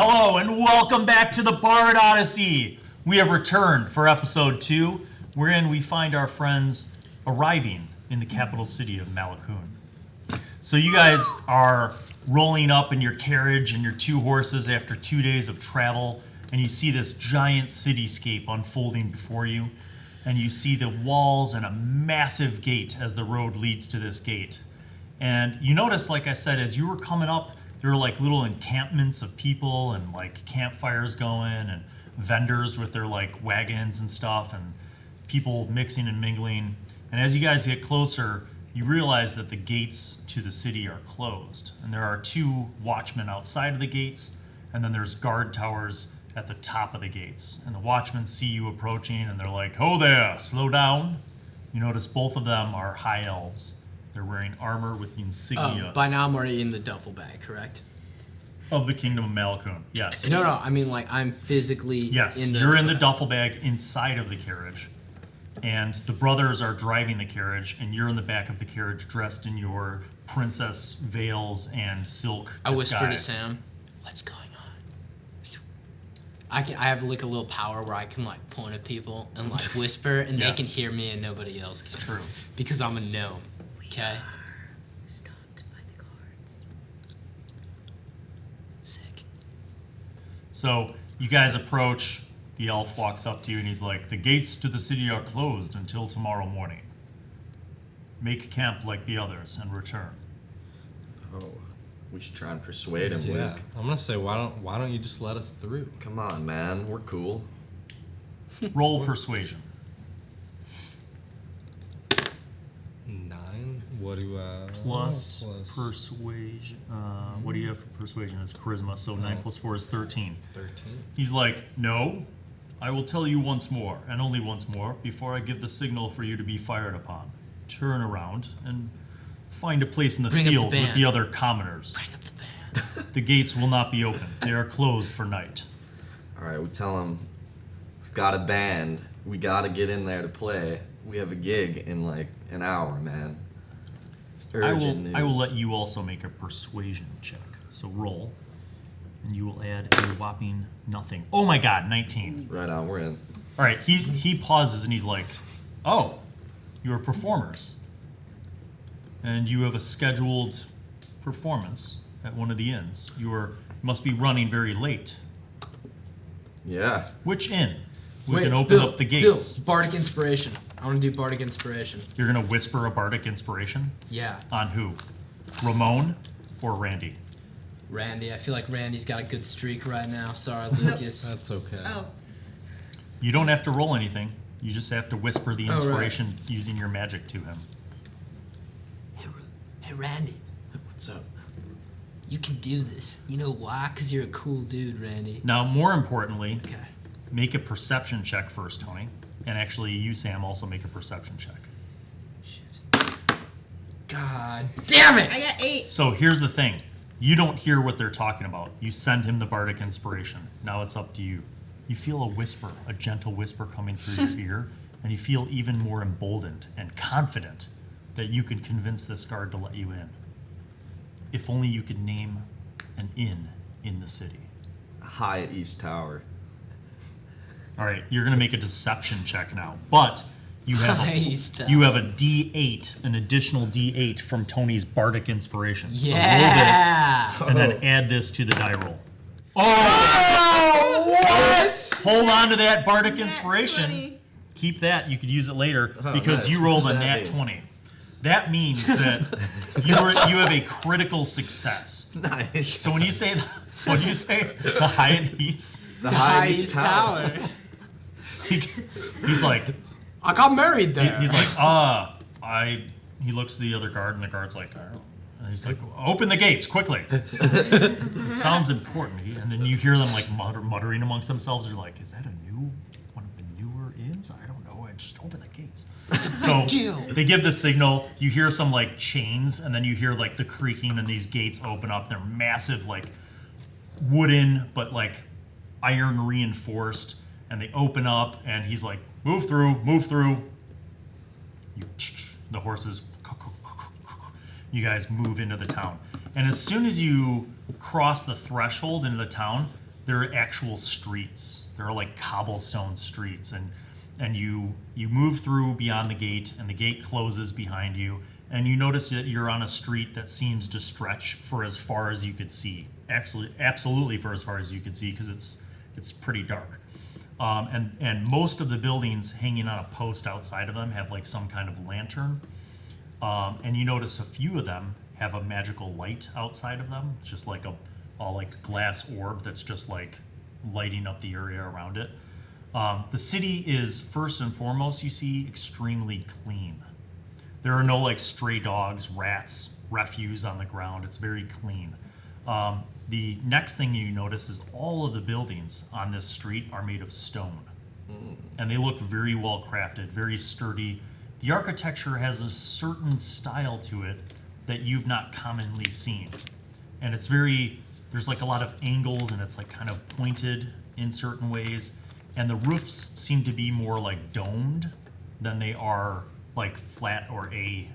Hello and welcome back to the Bard Odyssey. We have returned for episode 2, wherein we find our friends arriving in the capital city of Malakun. So you guys are rolling up in your carriage and your 2 horses after 2 days of travel, and you see this giant cityscape unfolding before you, and you see the walls and a massive gate as the road leads to this gate. And you notice, like I said, as you were coming up, there were like little encampments of people and like campfires going and vendors with their like wagons and stuff and people mixing and mingling. And as you guys get closer, you realize that the gates to the city are closed. And there are 2 watchmen outside of the gates, and then there's guard towers at the top of the gates. And the watchmen see you approaching and they're like, "Ho there, slow down." You notice both of them are high elves. They're wearing armor with the insignia. By now I'm already in the duffel bag, correct? Of the Kingdom of Malakun, yes. No, I mean like I'm physically in the... You're in the duffel bag inside of the carriage. And the brothers are driving the carriage, and you're in the back of the carriage dressed in your princess veils and silk disguise. I whisper to Sam, "What's going on?" I have like a little power where I can like point at people and like whisper, and Yes. they can hear me and nobody else. It's true. Because I'm a gnome. Okay. Stopped by the guards. Sick. So you guys approach. The elf walks up to you and he's like, "The gates to the city are closed until tomorrow morning. Make camp like the others and return." Oh, we should try and persuade him, Yeah, Luke. I'm gonna say, why don't you just let us through? Come on, man. We're cool. Roll persuasion. 9. What do Plus persuasion. What do you have for persuasion? It's charisma, so 9 plus 4 is 13. 13. He's like, "No, I will tell you once more, and only once more, before I give the signal for you to be fired upon. Turn around and find a place in the Bring up the field with band. the other commoners. Bring up the band. The gates will not be open. They are closed for night." All right, we tell him we've got a band. We got to get in there to play. We have a gig in like an hour, man. It's urgent news. I will let you also make a persuasion check. So roll, and you will add a whopping nothing. Oh my god, 19. Right on, we're in. All right, he pauses and he's like, "Oh, you're performers. And you have a scheduled performance at one of the inns. You must be running very late. Yeah. Which inn? We Wait, can open Bill, up the gates." Bill, Bardic Inspiration. I want to do Bardic Inspiration. You're going to whisper a bardic inspiration? Yeah. On who? Ramone or Randy? Randy. I feel like Randy's got a good streak right now. Sorry, Lucas. That's okay. Oh, You don't have to roll anything. You just have to whisper the Oh, right. inspiration using your magic to him. Hey, Randy. What's up? You can do this. You know why? Because you're a cool dude, Randy. Now, more importantly, Okay. make a perception check first, Tony. And actually, you, Sam, also make a perception check. Shit. God damn it! I got 8. So here's the thing. You don't hear what they're talking about. You send him the bardic inspiration. Now it's up to you. You feel a whisper, a gentle whisper coming through your ear, and you feel even more emboldened and confident that you can convince this guard to let you in. If only you could name an inn in the city. High at East Tower. All right, you're going to make a deception check now, but you have Nice. you have a D8, an additional D8 from Tony's bardic inspiration. Yeah. So roll this, and then add this to the die roll. Oh, what? Hold on to that bardic Nat inspiration. 20. Keep that. You could use it later Oh, because nice. you rolled What's a that nat mean? 20. That means that you have a critical success. Nice. So when you say, what do you say? The Hyatt East? The High East Tower. He's like, I got married there. he's like, he looks at the other guard, and the guard's like, "I don't know." And he's like, "Open the gates quickly." It sounds important. And then you hear them like muttering amongst themselves. You're like, "Is that one of the newer inns? I don't know. I just open the gates." So deal. they give the signal. You hear some like chains, and then you hear like the creaking, and these gates open up. They're massive, like wooden, but like iron reinforced, and they open up. And he's like, "Move through, move through." The horses. You guys move into the town, and as soon as you cross the threshold into the town, there are actual streets. There are like cobblestone streets, and you move through beyond the gate, and the gate closes behind you, and you notice that you're on a street that seems to stretch for as far as you could see. Absolutely for as far as you could see, because it's pretty dark. And most of the buildings hanging on a post outside of them have like some kind of lantern. And you notice a few of them have a magical light outside of them, just like a glass orb that's just like lighting up the area around it. The city is, first and foremost, you see, extremely clean. There are no like stray dogs, rats, refuse on the ground. It's very clean. The next thing you notice is all of the buildings on this street are made of stone. And they look very well crafted, very sturdy. The architecture has a certain style to it that you've not commonly seen. And it's there's like a lot of angles, and it's like kind of pointed in certain ways. And the roofs seem to be more like domed than they are like flat or A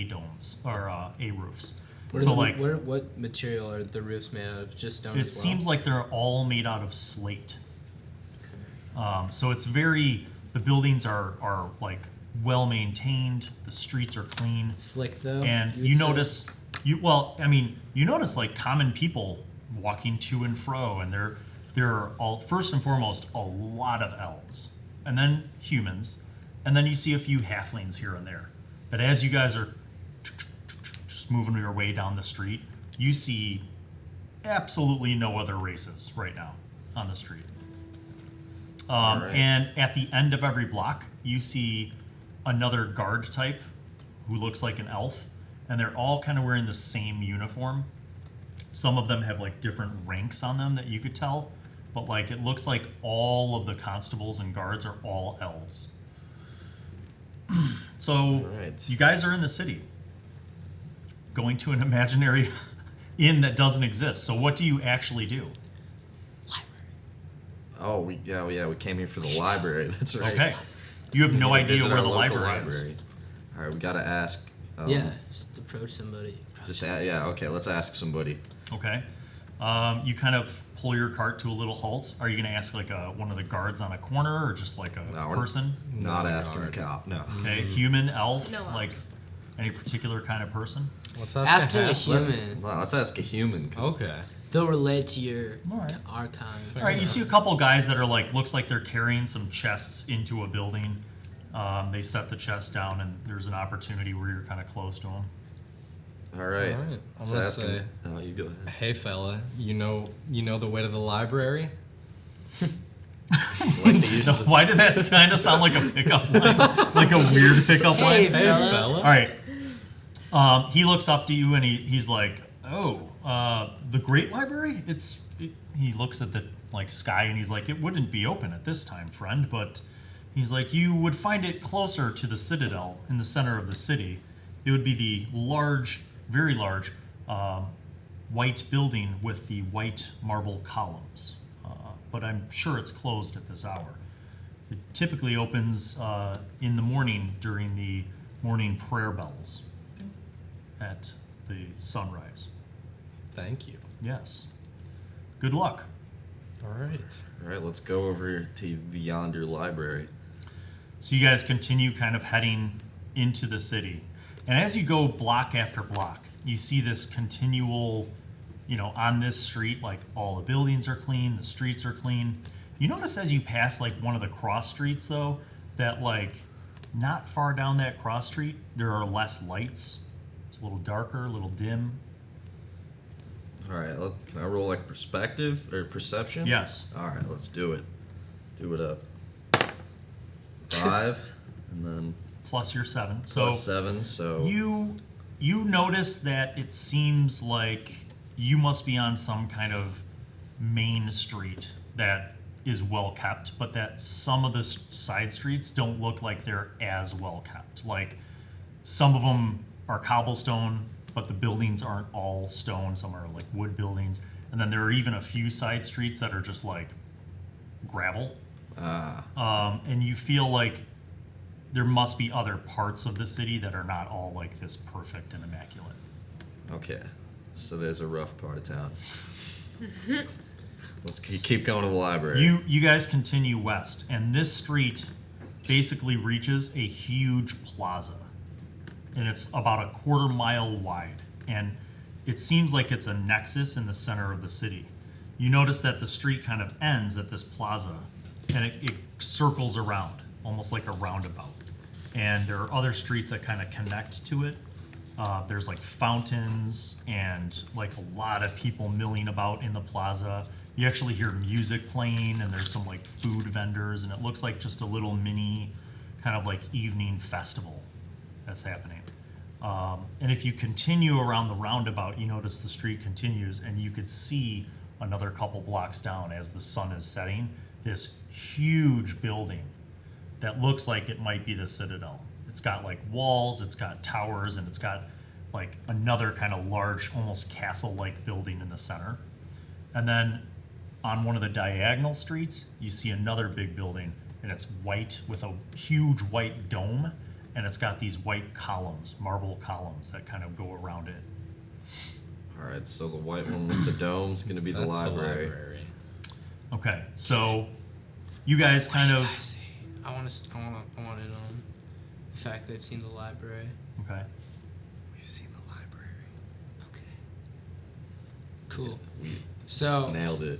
domes or A roofs. What material are the roofs made out of? Just stone as well? It seems like they're all made out of slate. So it's the buildings are like well maintained. The streets are clean. Slick though. And you notice like common people walking to and fro, and there are all, first and foremost, a lot of elves, and then humans, and then you see a few halflings here and there. But as you guys are just moving your way down the street, you see absolutely no other races right now on the street. Right. And at the end of every block, you see another guard type who looks like an elf, and they're all kind of wearing the same uniform. Some of them have like different ranks on them that you could tell, but like it looks like all of the constables and guards are all elves. So Right. you guys are in the city, going to an imaginary inn that doesn't exist. So what do you actually do? Oh, we came here for the library. That's right. Okay. You have no idea Visit where our the local library is. All right, we gotta ask. Yeah, just approach somebody. Okay, let's ask somebody. Okay. You kind of pull your cart to a little halt. Are you going to ask like one of the guards on a corner, or just like a we're person? Not Not a asking a guard. cop. No. Okay. Human, elf, No like elves. any particular kind of person? Let's Asking a half- human, Let's ask a human. 'Cause Okay. they'll relate to your All right. our time. All right. You see a couple guys that are like, looks like they're carrying some chests into a building. They set the chest down, and there's an opportunity where you're kind of close to them. All right. All right. I'm Let's gonna ask say, him. Oh, you go ahead. hey fella, you know the way to the library? Like they used No, to- why did that kind of sound like a pickup line? Like a weird pickup Hey, line? Hey fella. fella. All right. He looks up to you and he's like, "Oh, the Great Library? He looks at the like sky and he's like, "It wouldn't be open at this time, friend." But he's like, "You would find it closer to the Citadel in the center of the city. It would be the large, very large, white building with the white marble columns. But I'm sure it's closed at this hour. It typically opens in the morning during the morning prayer bells at the sunrise." Thank you. Yes. Good luck. All right. All right, let's go over to the yonder library. So you guys continue kind of heading into the city. And as you go block after block, you see this continual, on this street, like all the buildings are clean, the streets are clean. You notice as you pass like one of the cross streets though, that like not far down that cross street, there are less lights. It's a little darker, a little dim. All right, can I roll like perspective or perception? Yes. All right, let's do it. Let's do it up. 5, and then Plus your 7. So plus 7. So you notice that it seems like you must be on some kind of main street that is well kept, but that some of the side streets don't look like they're as well kept. Like some of them are cobblestone, but the buildings aren't all stone. Some are like wood buildings, and then there are even a few side streets that are just like gravel. And you feel like there must be other parts of the city that are not all like this perfect and immaculate. okay, so there's a rough part of town. Let's keep going to the library. You guys continue west, and this street basically reaches a huge plaza, and it's about a quarter-mile wide, and it seems like it's a nexus in the center of the city. You notice that the street kind of ends at this plaza, and it circles around, almost like a roundabout. And there are other streets that kind of connect to it. There's like fountains and like a lot of people milling about in the plaza. You actually hear music playing, and there's some like food vendors, and it looks like just a little mini kind of like evening festival that's happening. And if you continue around the roundabout, you notice the street continues, and you could see another couple blocks down as the sun is setting, this huge building that looks like it might be the Citadel. It's got like walls, it's got towers, and it's got like another kind of large, almost castle-like building in the center. And then on one of the diagonal streets, you see another big building, and it's white with a huge white dome, and it's got these white columns, marble columns that kind of go around it. All right, so the white one with the dome's going to be the That's library. Okay, so you guys kind of... I want to know the fact they've seen the library. Okay. We've seen the library. Okay. Cool. So Nailed it.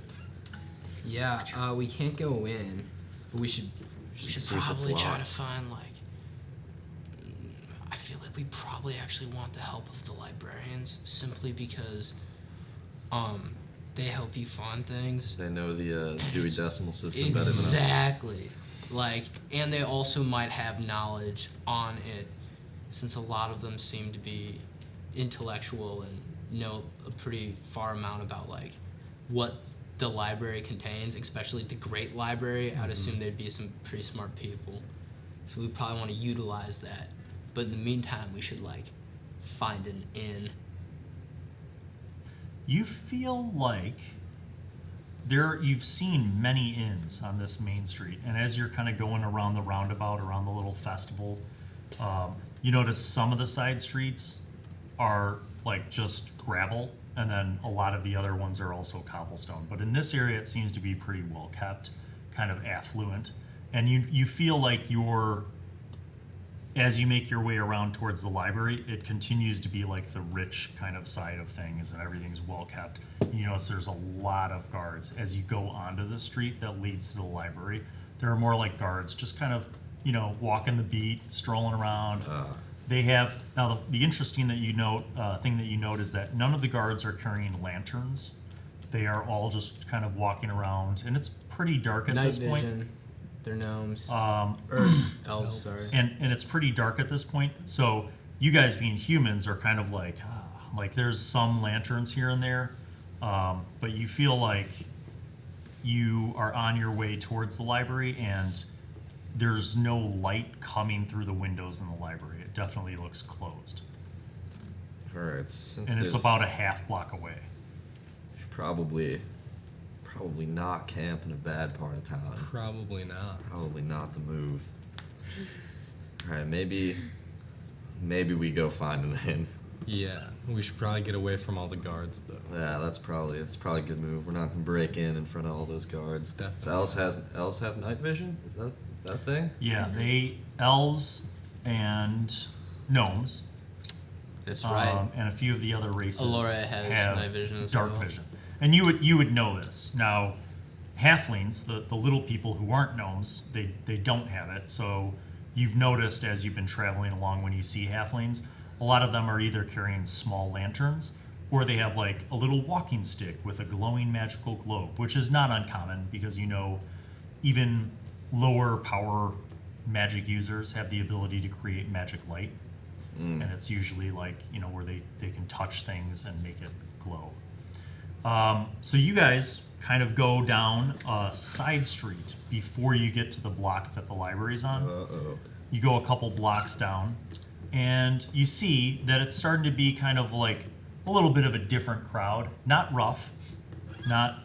yeah, we can't go in, but we should see if it's probably try to locked. find like. I feel like we probably actually want the help of the librarians simply because, they help you find things. They know the Dewey Decimal System better than us. Exactly. Like, and they also might have knowledge on it, since a lot of them seem to be intellectual and know a pretty far amount about like what the library contains, especially the Great Library. I'd assume there'd be some pretty smart people, so we probably want to utilize that. But in the meantime, we should like find an inn. You feel like you've seen many inns on this main street, and as you're kind of going around the roundabout, around the little festival, you notice some of the side streets are like just gravel, and then a lot of the other ones are also cobblestone. But in this area, it seems to be pretty well kept, kind of affluent, and you feel like as you make your way around towards the library, it continues to be like the rich kind of side of things, and everything's well kept. You notice there's a lot of guards as you go onto the street that leads to the library. There are more like guards just kind of, walking the beat, strolling around. They have, now the interesting thing that you note is that none of the guards are carrying lanterns. They are all just kind of walking around, and it's pretty dark at this point. They're gnomes. Or elves, sorry. And it's pretty dark at this point. So you guys being humans are kind of like there's some lanterns here and there, but you feel like you are on your way towards the library, and there's no light coming through the windows in the library. It definitely looks closed. All right, since And it's about a half block away. should probably not camp in a bad part of town. Probably not. Probably not the move. All right, maybe we go find an inn. Yeah, we should probably get away from all the guards, though. Yeah, that's probably a good move. We're not gonna break in front of all those guards. Definitely. So elves have night vision? Is that a thing? Yeah, elves and gnomes. That's right. And a few of the other races Elhorre has have night vision as dark well. vision. And you would know this. Now, halflings, the little people who aren't gnomes, they don't have it. So you've noticed as you've been traveling along, when you see halflings, a lot of them are either carrying small lanterns, or they have like a little walking stick with a glowing magical globe, which is not uncommon because even lower power magic users have the ability to create magic light. And it's usually like, where they can touch things and make it glow. So you guys kind of go down a side street before you get to the block that the library's on. Uh-oh. You go a couple blocks down, and you see that it's starting to be kind of like a little bit of a different crowd. Not rough, not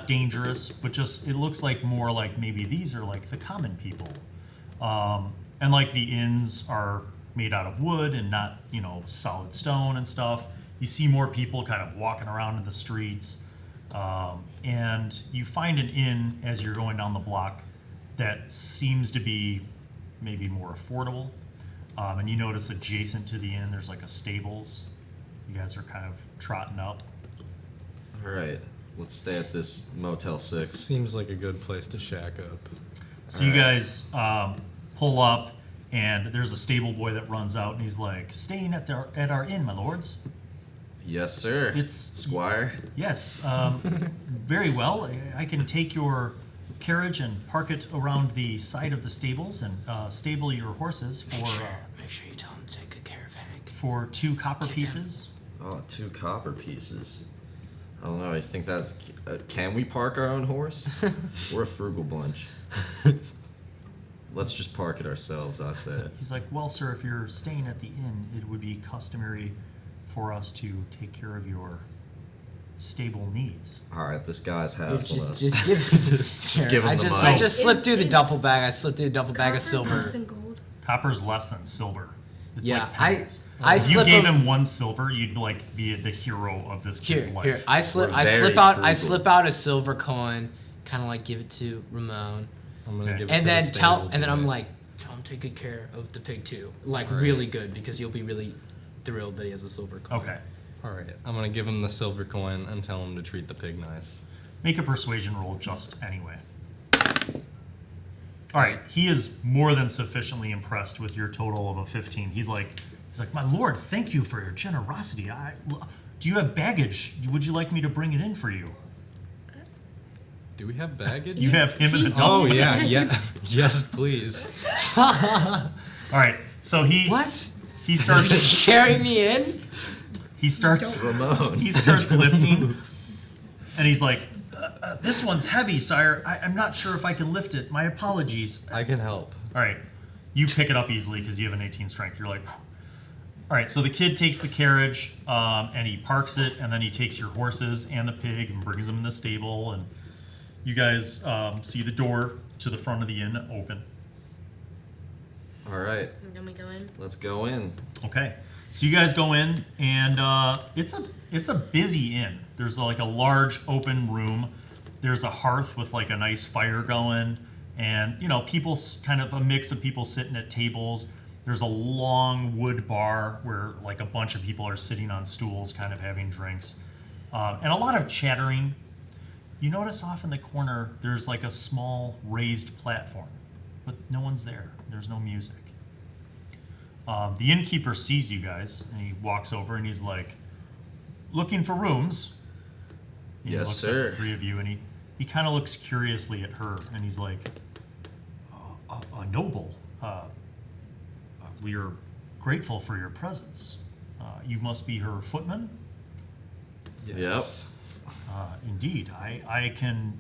dangerous, but just it looks like more like maybe these are like the common people. And like the inns are made out of wood and not, solid stone and stuff. You see more people kind of walking around in the streets. and you find an inn as you're going down the block that seems to be maybe more affordable. And you notice adjacent to the inn, there's like a stables. You guys are kind of trotting up. All right, let's stay at this Motel 6. Seems like a good place to shack up. So you guys pull up, and there's a stable boy that runs out, and he's like, "Staying at our inn, my lords." Yes, sir. It's Squire. Yes, very well. I can take your carriage and park it around the side of the stables and stable your horses Make sure you tell him to take good care of Hank. for 2 copper pieces. Oh, 2 copper pieces. I don't know. I think that's. Can we park our own horse? We're a frugal bunch. Let's just park it ourselves, I say. He's like, "Well, sir, if you're staying at the inn, it would be customary for us to take care of your stable needs." All right, this guy's hassling us. Just give Just give him the I money. just slipped through the Is duffel bag. I slipped through the duffel bag of Copper less silver. than gold? Copper's less than silver. It's Yeah, like pennies. I if you slip gave him- him 1 silver, you'd like be the hero of this kid's life. Here, I slip We're very frugal. slip out a silver coin, kind of like give it to Ramone, I'm gonna Okay. give it and to then the stable I'm boy. like, tell him to take good care of the pig too, like really good, because you'll be really thrilled that he has a silver coin. Okay. All right, I'm gonna give him the silver coin and tell him to treat the pig nice. Make a persuasion roll just anyway. All right, he is more than sufficiently impressed with your total of a 15. He's like, "My lord, thank you for your generosity. Do you have baggage? Would you like me to bring it in for you?" Do we have baggage? You have him in the He's- duffel Oh bag. yeah. Yes, please. All right, so he What? he starts Carry me in? he starts Ramone. he starts lifting, and he's like, "This one's heavy, sire. I'm not sure if I can lift it. My apologies." I can help. All right, you pick it up easily because you have an 18 strength. You're like, "Whew." All right, so the kid takes the carriage and he parks it, and then he takes your horses and the pig and brings them in the stable, and you guys see the door to the front of the inn open. All right, Then we go in. let's go in. Okay, so you guys go in, and it's a busy inn. There's like a large open room. There's a hearth with like a nice fire going, and people, kind of a mix of people sitting at tables. There's a long wood bar where like a bunch of people are sitting on stools, kind of having drinks, and a lot of chattering. You notice off in the corner there's like a small raised platform, but no one's there. There's no music. The innkeeper sees you guys, and he walks over, and he's like, "Looking for rooms?" He Yes, looks sir. at the 3 of you, and he kind of looks curiously at her, and he's like, "A noble. We are grateful for your presence. You must be her footman?" Yes. Indeed. I can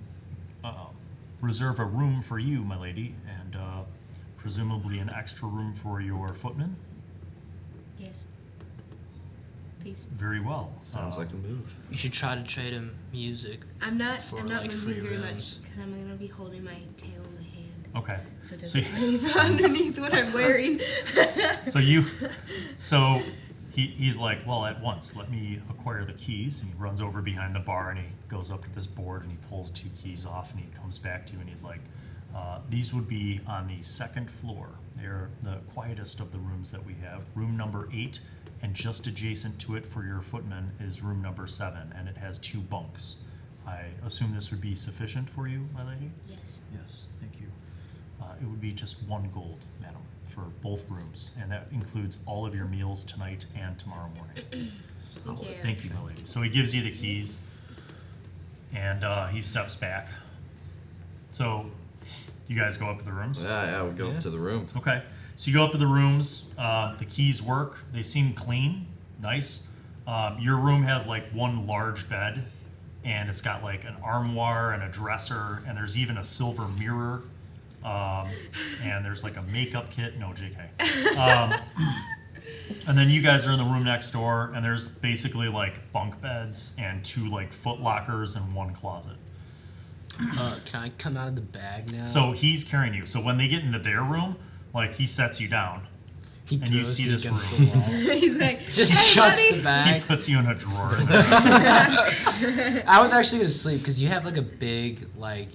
reserve a room for you, my lady, and presumably an extra room for your footman. Yes. Peace. Very well. Sounds like the move. You should try to trade him music. I'm not For, moving like, free very rooms. much because I'm gonna be holding my tail in my hand. Okay. So it So, doesn't move underneath what I'm wearing. so he's like, "Well, at once, let me acquire the keys." And he runs over behind the bar, and he goes up to this board, and he pulls 2 keys off, and he comes back to you, and he's like, "These would be on the 2nd floor. They're the quietest of the rooms that we have. Room number 8, and just adjacent to it for your footman is room number 7, and it has 2 bunks. I assume this would be sufficient for you, my lady?" Yes. "Yes, thank you. It would be just 1 gold, madam, for both rooms, and that includes all of your meals tonight and tomorrow morning." Thank you. "Thank you, my lady." So he gives you the keys, and he steps back. So you guys go up to the rooms? Yeah, we go Yeah. up to the room. Okay. So you go up to the rooms. The keys work. They seem clean. Nice. Your room has like 1 large bed, and it's got like an armoire and a dresser, and there's even a silver mirror. And there's like a makeup kit. No, JK. And then you guys are in the room next door, and there's basically like bunk beds and 2 like foot lockers and 1 closet. Can I come out of the bag now? So he's carrying you. So when they get into their room, like he sets you down. He And you throws see me this against room. the wall. He's like, Just hey, shuts buddy. the He bag. puts you in a drawer. I was actually gonna sleep because you have like a big like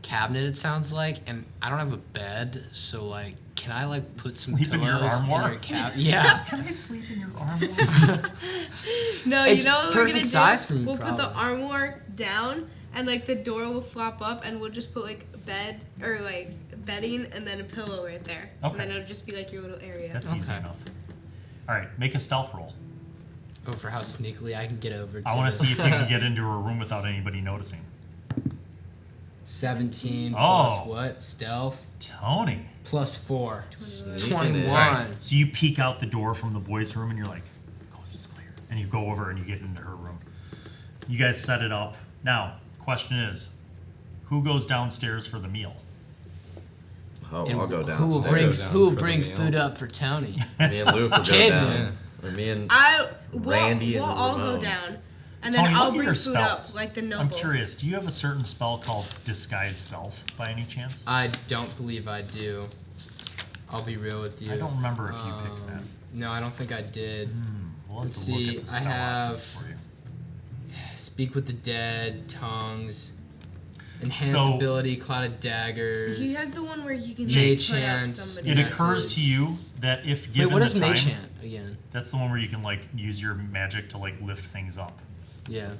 cabinet. It sounds like, and I don't have a bed, so like, can I like put some Sleep in your pillows armoire? your Yeah. Can I sleep in your armor? No, It's you know what we're perfect gonna size do? for me, We'll put the probably. armoire down, and like the door will flop up, and we'll just put like a bed or like bedding, and then a pillow right there. Okay. And then it'll just be like your little area. That's easy Okay. enough. All right, make a stealth roll. Oh, for how sneakily I can get over. I want to see if you can get into a room without anybody noticing. 17 Oh. plus what? Stealth Tony. plus 4. Sneaking 21. in. So you peek out the door from the boys' room and you're like, coast is clear. And you go over and you get into her room. You guys set it up. Now, question is, who goes downstairs for the meal? Oh, And I'll go Who will bring downstairs. Down Who will for the bring meal. food up for Tony? Me and Luke will go Caedmon. down. Or me and Randy Randy and we'll all go Ramone. down, and then Tony, I'll look at bring your food spells. up like the I'm noble. curious, do you have a certain spell called Disguise Self by any chance? I don't believe I do. I'll be real with you. I don't remember if you picked that. No, I don't think I did. We'll have Let's to look see, at the I spell have- options for you. Speak with the dead, tongues, enhance So- ability, cloud of daggers. He has the one where you can Mage like, put up hands. somebody. It Yes, occurs it to you that if Wait, given what the is time, Mage Hand again? that's the one where you can like use your magic to like lift things up. Yeah.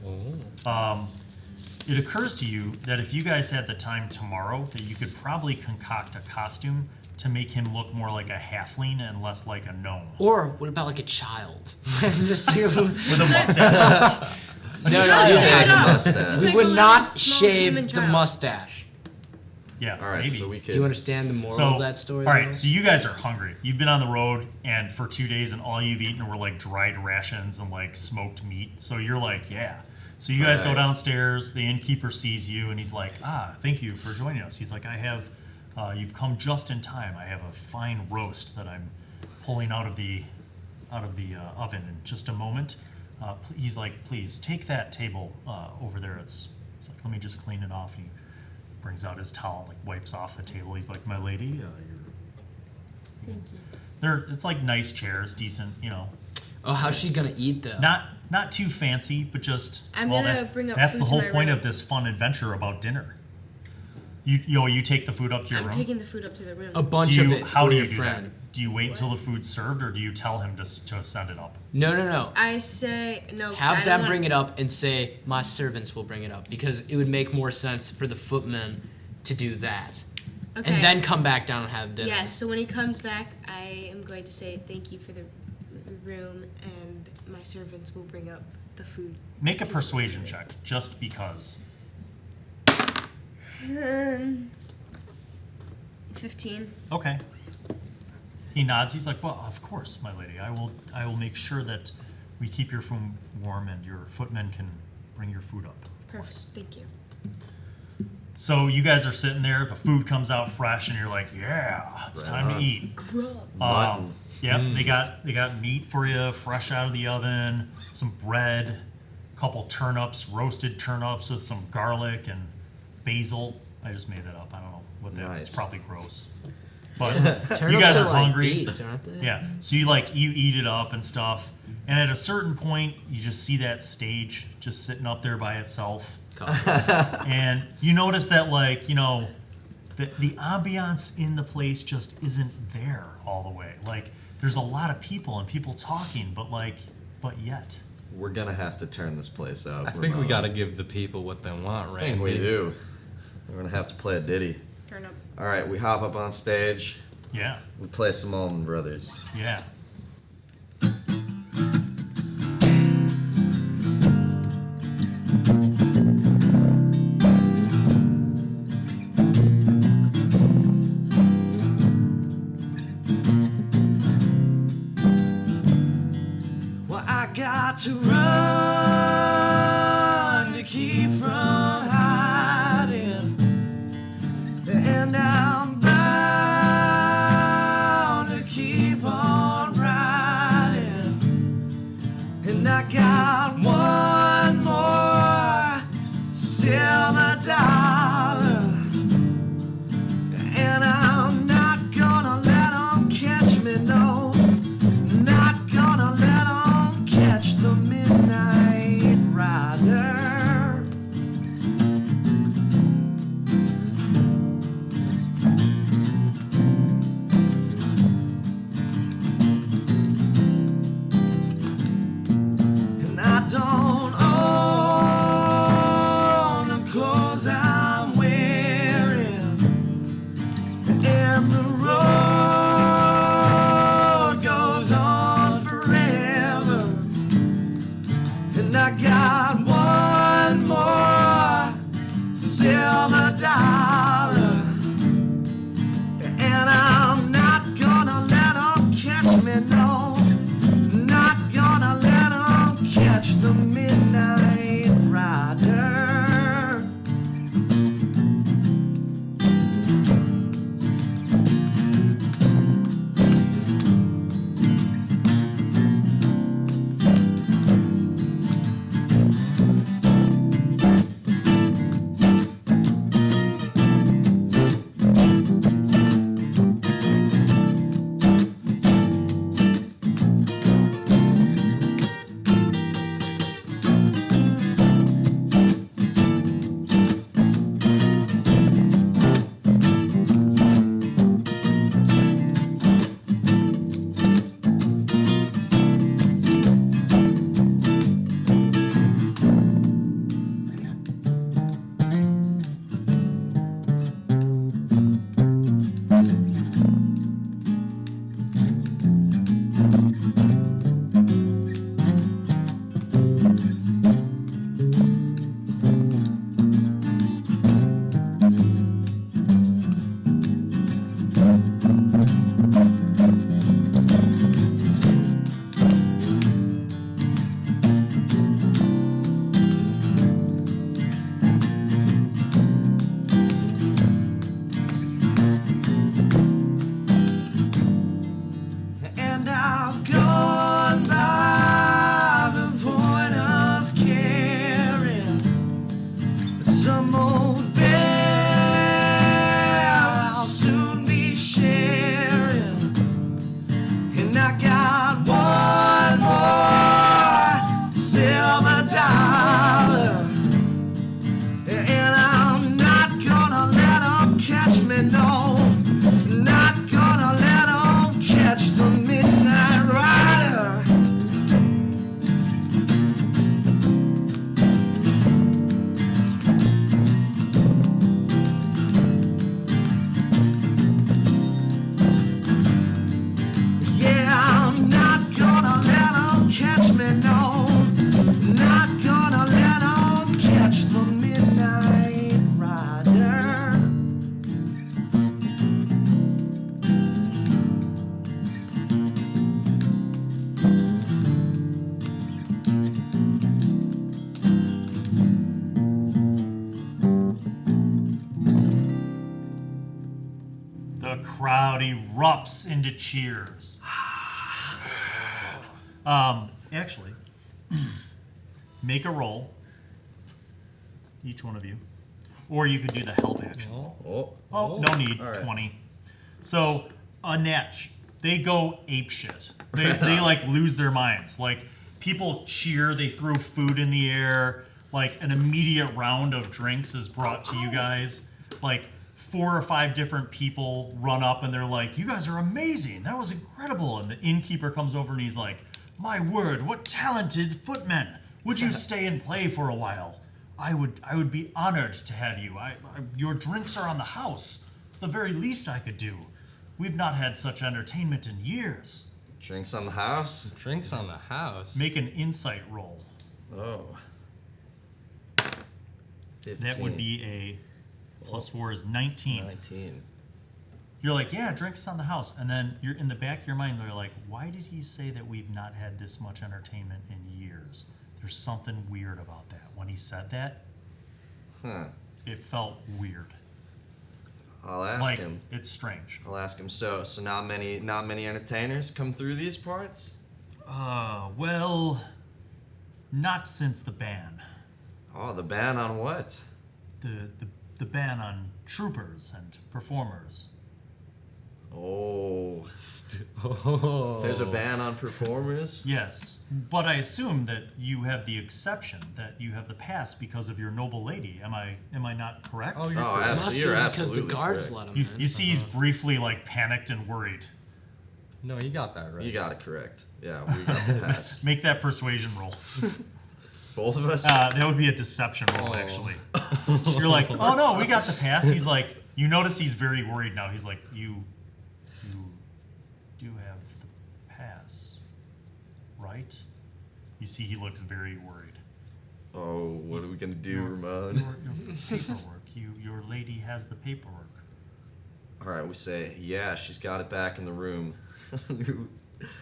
It occurs to you that if you guys had the time tomorrow, that you could probably concoct a costume to make him look more like a halfling and less like a gnome. Or what about like a child? Just With a mustache. no, Just shave Yeah, it the off. mustache. Just we like a would little not small human shave the child. mustache. Yeah, All right, maybe. so we Do could. you understand the moral So, of that story? all right, though? so you guys are hungry. You've been on the road and for 2 days, and all you've eaten were like dried rations and like smoked meat. So you're like, yeah. So you guys go Right. downstairs. The innkeeper sees you, and he's like, thank you for joining us. He's like, you've come just in time. I have a fine roast that I'm pulling out of the oven in just a moment. He's like, please take that table over there. He's like, let me just clean it off. He brings out his towel, like wipes off the table. He's like, my lady, Thank you. it's like nice chairs, decent, Oh, how's she gonna eat though? not too fancy, but just. I'm gonna bring up That's food the to whole my point room. of this fun adventure about dinner. You take the food up to your I'm room. taking the food up to the room. A bunch Do of you, it how for do you your do friend. that? Do you wait until the food's served, or do you tell him to send it up? No. I say no. 'cause I Have don't them want- bring it up and say, my servants will bring it up. Because it would make more sense for the footmen to do that. Okay. And then come back down and have dinner. Yes. So when he comes back, I am going to say thank you for the room, and my servants will bring up the food. Make a persuasion check, just because. 15. Okay. He nods. He's like, well, of course, my lady. I will make sure that we keep your food warm and your footmen can bring your food up. Perfect. Thank you. So you guys are sitting there. The food comes out fresh, and you're like, yeah, it's Right time to on. eat. Grub. Mutton. Yep, they got meat for you, fresh out of the oven, some bread, a couple turnips, roasted turnips with some garlic and basil. I just made that up. I don't know what that. Nice. It's probably gross. But Turnips you guys are like hungry. beets, aren't they? Yeah. So you eat it up and stuff. And at a certain point, you just see that stage just sitting up there by itself. And you notice that the ambiance in the place just isn't there all the way. Like there's a lot of people and people talking, but yet. We're gonna have to turn this place out. I think we Ramone. gotta give the people what they want, I right? think we do. We're gonna have to play a ditty. Turn up. All right, we hop up on stage. Yeah. We play some Allman Brothers. Yeah. Well, I got to run to keep from hiding, and I'm bound to keep on riding, and I got one more silver dollar, and I'm not gonna let 'em catch me, no. crowd erupts into cheers. Actually, make a roll, each one of you, or you could do the help action. Oh. No need. All right. 20. So a natch, they go apeshit. They like lose their minds. Like people cheer, they throw food in the air. Like an immediate round of drinks is brought to you guys. Like 4 or 5 different people run up and they're like, "You guys are amazing. That was incredible." And the innkeeper comes over and he's like, "My word, what talented footmen! Would you stay and play for a while? I would be honored to have you. Your drinks are on the house. It's the very least I could do. We've not had such entertainment in years." Drinks on the house. Drinks on the house. Make an insight roll. Oh. 15. That would be a +4 is 19. 19. You're like, "Yeah, drinks on the house." And then you're in the back of your mind, they're like, "Why did he say that we've not had this much entertainment in years?" There's something weird about that. When he said that, it felt weird. I'll ask Like, him. it's strange. I'll ask him. So not many entertainers come through these parts. Well, not since the ban. Oh, the ban on what? The ban on troopers and performers. Oh. There's a ban on performers? Yes, but I assume that you have the exception, that you have the pass because of your noble lady. Am I not correct? Oh, you're Oh, correct. Must absolutely. be You're because absolutely the guards correct. let him in. You see, he's briefly like panicked and worried. No, you got that right. You got it correct. Yeah, we got the pass. Make that persuasion roll. Both of us? That would be a deception roll, actually. So you're like, "Oh no, we got the pass." He's like, you notice he's very worried now. He's like, you do have the pass, right? You see, he looks very worried. Oh, what are we going to do, Your Ramone? paperwork. Your lady has the paperwork. All right, we say, yeah, she's got it back in the room.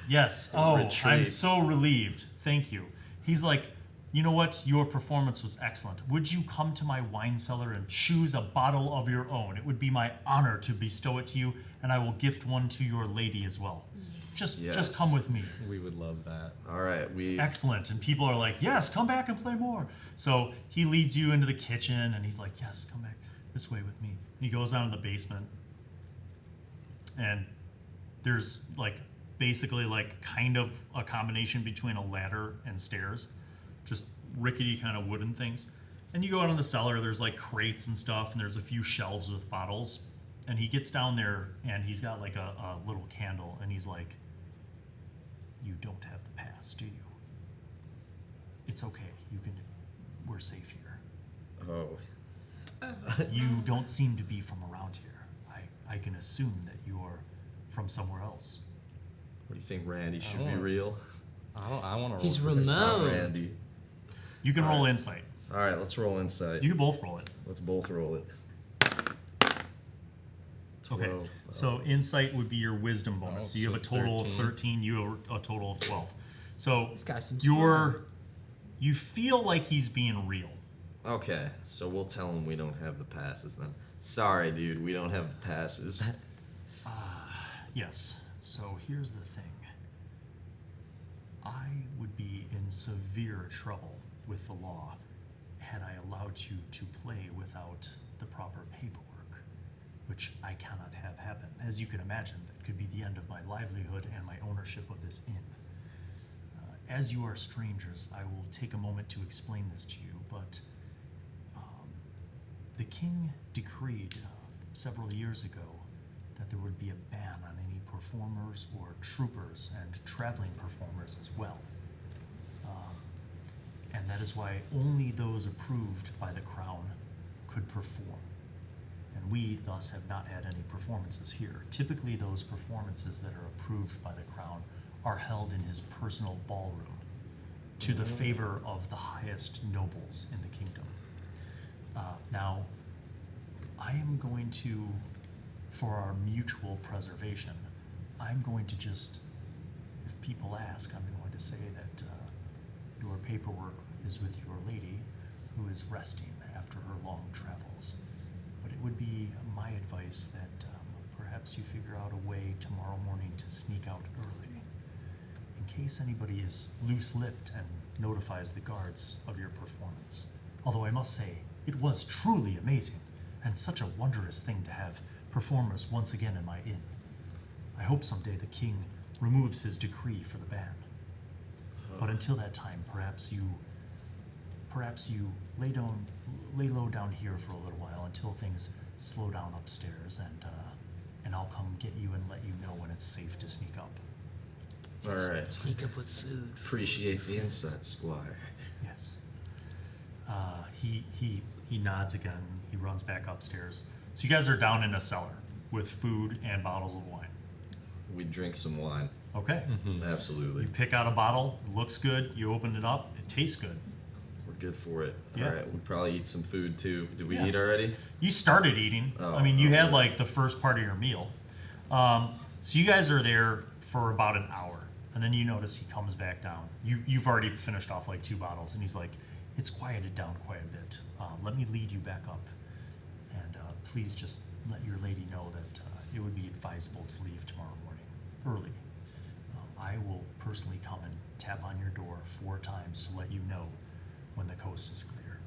Yes. Oh, I'm Retreat. so relieved. Thank you. He's like, "You know what? Your performance was excellent. Would you come to my wine cellar and choose a bottle of your own? It would be my honor to bestow it to you, and I will gift one to your lady as well. Just Yes. come with me." We would love that. All right, we... Excellent. And people are like, "Yes, come back and play more." So he leads you into the kitchen, and he's like, "Yes, come back this way with me." And he goes down to the basement, and there's like basically like kind of a combination between a ladder and stairs, just rickety kind of wooden things. And you go out in the cellar, there's like crates and stuff, and there's a few shelves with bottles. And he gets down there, and he's got like a little candle, and he's like, "You don't have the pass, do you? It's okay. We're safe here. Oh. You don't seem to be from around here. I can assume that you're from somewhere else." What do you think, Randy? Should Oh. be real? I want to. He's Not Ramone. Randy. You can All roll right. insight. All right, let's roll insight. You can both roll it. Let's both roll it. Okay. 12. So insight would be your wisdom bonus. Oh, So you have a so total 13. of 13. You have a total of 12. So He's got some you feel like he's being real. Okay, so we'll tell him we don't have the passes then. Sorry, dude, we don't have the passes. Yes. So here's the thing. I would be in severe trouble with the law had I allowed you to play without the proper paperwork, which I cannot have happen. As you can imagine, that could be the end of my livelihood and my ownership of this inn. As you are strangers, I will take a moment to explain this to you, but the king decreed several years ago that there would be a ban on any performers or troopers and traveling performers as well. And that is why only those approved by the crown could perform. And we thus have not had any performances here. Typically those performances that are approved by the crown are held in his personal ballroom to the favor of the highest nobles in the kingdom. Now, I am going to, for our mutual preservation, I'm going to just, if people ask, I'm going to say that your paperwork is with your lady, who is resting after her long travels. But it would be my advice that perhaps perhaps you figure out a way tomorrow morning to sneak out early, in case anybody is loose-lipped and notifies the guards of your performance. Although I must say, it was truly amazing, and such a wondrous thing to have performers once again in my inn. I hope someday the king removes his decree for the ban. But until that time, perhaps you lay low down here for a little while until things slow down upstairs, and I'll come get you and let you know when it's safe to sneak up. All right. Sneak up with food. Appreciate the insight, Squire. Yes. He nods again. He runs back upstairs. So you guys are down in a cellar with food and bottles of wine. We drink some wine. Okay. Absolutely. You pick out a bottle. It looks good. You open it up. It tastes good. We're good for it. Yeah. All right. We probably eat some food too. Did we Yeah. eat already? You started eating. Oh, I mean, you had okay. like the first part of your meal. So you guys are there for about an hour, and then you notice he comes back down. You've already finished off like 2 bottles, and he's like, "It's quieted down quite a bit. Let me lead you back up, and please just let your lady know that it would be advisable to leave tomorrow morning early. I will personally come and tap on your door 4 times to let you know when the coast is clear,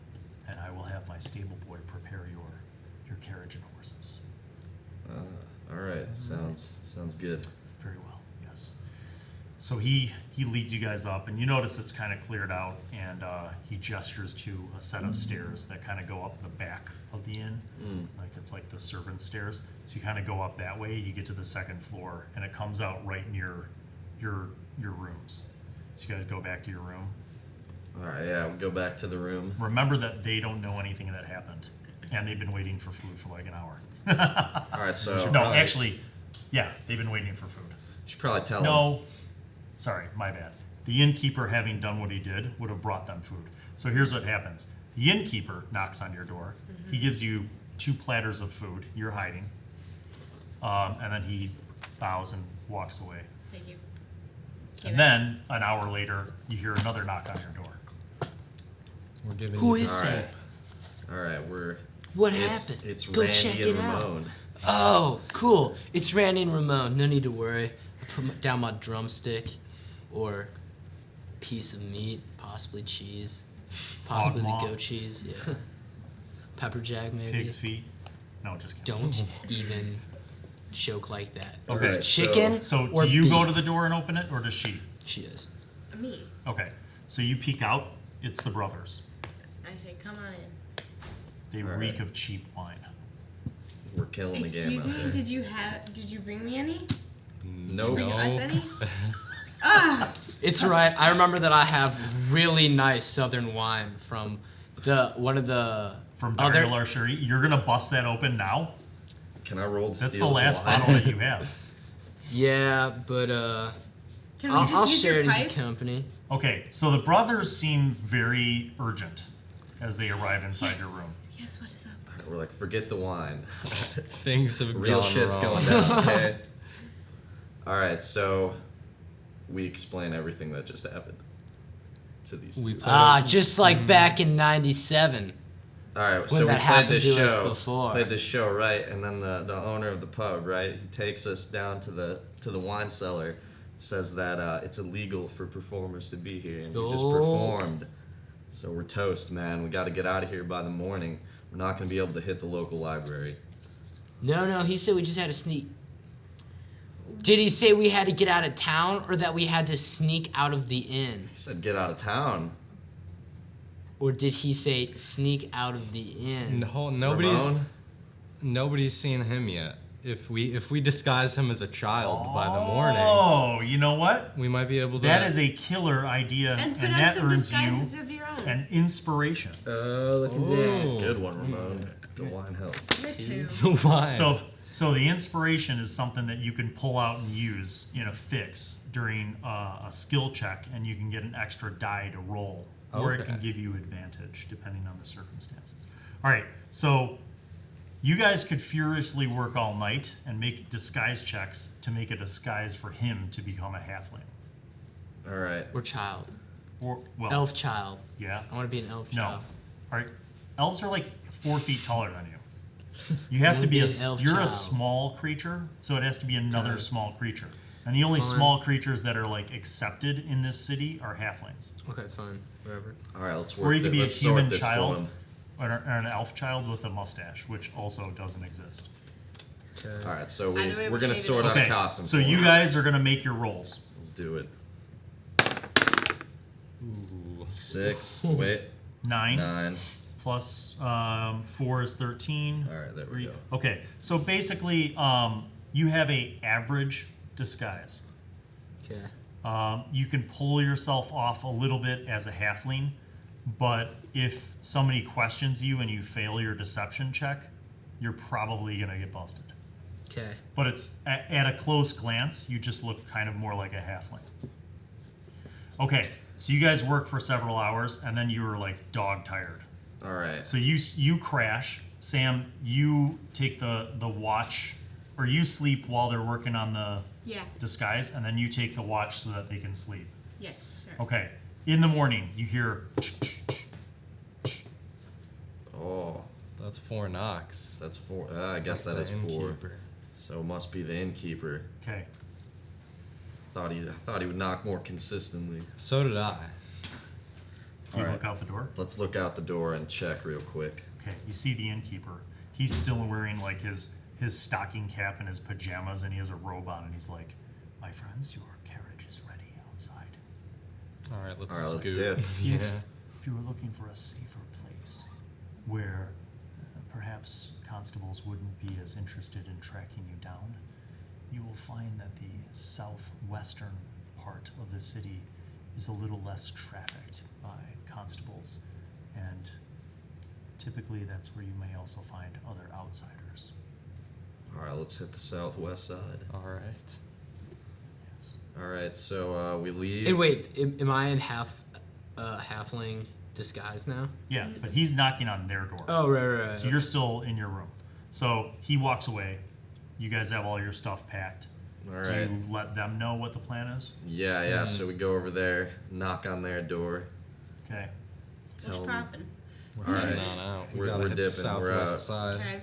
and I will have my stable boy prepare your carriage and horses." All right. Sounds good. Very well, yes. So he leads you guys up, and you notice it's kind of cleared out, and he gestures to a set of stairs that kind of go up the back of the inn. Like it's like the servant stairs. So you kind of go up that way, you get to the 2nd floor, and it comes out right near your rooms. So you guys go back to your room. All right. Yeah. We go back to the room. Remember that they don't know anything that happened, and they've been waiting for food for like an hour. All right. So No, actually, yeah, they've been waiting for food. should probably tell him. No, sorry, my bad. The innkeeper, having done what he did, would have brought them food. So here's what happens. The innkeeper knocks on your door. He gives you 2 platters of food. You're hiding. And then he bows and walks away. Thank you. And then, an hour later, you hear another knock on your door. We're giving Who you is All that? right. All right. What It's happened? It's Go Randy check and it out. Ramone. Oh, cool. It's Randy and Ramone. No need to worry. I put down my drumstick or piece of meat, possibly cheese, possibly the maw. goat cheese. Yeah. Pepper jack, maybe. Pig's feet. No, just kidding. Don't even joke like that. Okay, It's so- chicken So or do you go to beef. the door and open it, or does she? She does. Me. Okay. So you peek out. It's the brothers. I say, come on in. They All reek right. of cheap wine. We're killing the game Excuse out me, there. did you bring me any? Nope. Bring No. us any? Ah! It's right. I remember that I have really nice southern wine from one of the From other. Dario Larcherie. You're gonna bust that open now? Can I roll to That's the steal last some wine? bottle that you have. Yeah, but Can we just I'll use share your it in pipe? the company. Okay, so the brothers seem very urgent as they arrive inside your room. Yes, what is up? We're like, forget the wine. Things have Real gone shit's wrong. going down, okay? All right, so we explain everything that just happened to these We two. put- Just like back in '97. All right, when so we that played happened this to us show. before. Played this show, right? And then the owner of the pub, right? He takes us down to the wine cellar. Says that it's illegal for performers to be here, and we just Oh. performed. So we're toast, man. We got to get out of here by the morning. We're not gonna be able to hit the local library. No, he said we just had to sneak. Did he say we had to get out of town or that we had to sneak out of the inn? He said, "Get out of town." Or did he say sneak out of the inn? No, Ramone? nobody's seen him yet. If we disguise him as a child by the morning, Oh, you know what? we might be able to. That is a killer idea, And and put on that some earns disguises you of your own. an inspiration. Oh, look Oh. Good one, Ramone. The wine helped. Me too. Why? So the inspiration is something that you can pull out and use in a fix during a skill check, and you can get an extra die to roll, or it Okay. can give you advantage depending on the circumstances. All right, so you guys could furiously work all night and make disguise checks to make a disguise for him to become a halfling. All right. Or child. Or well, Elf child. yeah, I want to be an elf no. child. All right, elves are like 4 feet taller than you. You have to be Only an elf you're a child. small creature, so it has to be another Okay. small creature. And the only Fine. small creatures that are like accepted in this city are halflings. Okay, fine. Whatever. All right, let's work. Or you could be a let's sort human this for child him. or an elf child with a mustache, which also doesn't exist. Okay. All right, so Either way, we're we'll gonna shade it sort up. out a Okay, costume. so for you him. guys are gonna make your rolls. Let's do it. Ooh. 6. Wait. 9 9. plus 4 is 13. All right, there we go. Okay, so basically, you have a average disguise. Okay. You can pull yourself off a little bit as a halfling, but if somebody questions you and you fail your deception check, you're probably gonna get busted. Okay. But it's at a close glance, you just look kind of more like a halfling. Okay, so you guys work for several hours, and then you were like dog tired. All right. So you crash. Sam, you take the watch, or you sleep while they're working on the Yeah. disguise, and then you take the watch so that they can sleep. Yes, sure. Okay. In the morning, you hear. Oh, That's 4 knocks. that's 4. I guess That's that is the 4. innkeeper. So it must be the innkeeper. Okay. I thought he would knock more consistently. So did I. Do you All right. look out the door? Let's look out the door and check real quick. Okay. You see the innkeeper. He's still wearing like his stocking cap and his pajamas, and he has a robe on, and he's like, "My friends, your carriage is ready outside. All right, let's All right, let's scoot. dip. Yeah. If you were looking for a safer place where perhaps constables wouldn't be as interested in tracking you down, you will find that the southwestern part of the city is a little less trafficked by constables, and typically that's where you may also find other outsiders. All right, let's hit the southwest side. All right. Yes. All right, so we leave. And wait, am I in halfling disguise now? Yeah, but he's knocking on their door. Oh, right. So you're still in your room. So he walks away. You guys have all your stuff packed. All Do right. you let them know what the plan is? Yeah. So we go over there, knock on their door. Okay. What's Tell 'em- poppin'? We're All heading right. on out. We We're- gotta we're hit dipping. the We're southwest out. side. Okay.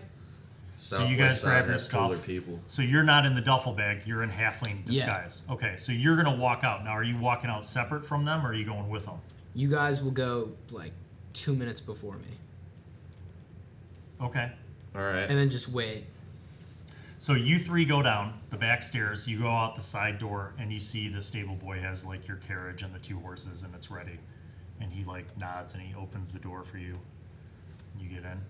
So you guys Southwest grab side your has stuff. cooler people. So you're not in the duffel bag. You're in halfling Yeah. disguise. Okay. So you're gonna walk out now. Are you walking out separate from them, or are you going with them? You guys will go like 2 minutes before me, Okay. All right. and then just wait. So you three go down the back stairs. You go out the side door, and you see the stable boy has like your carriage and the 2 horses, and it's ready. And he like nods and he opens the door for you. You get in.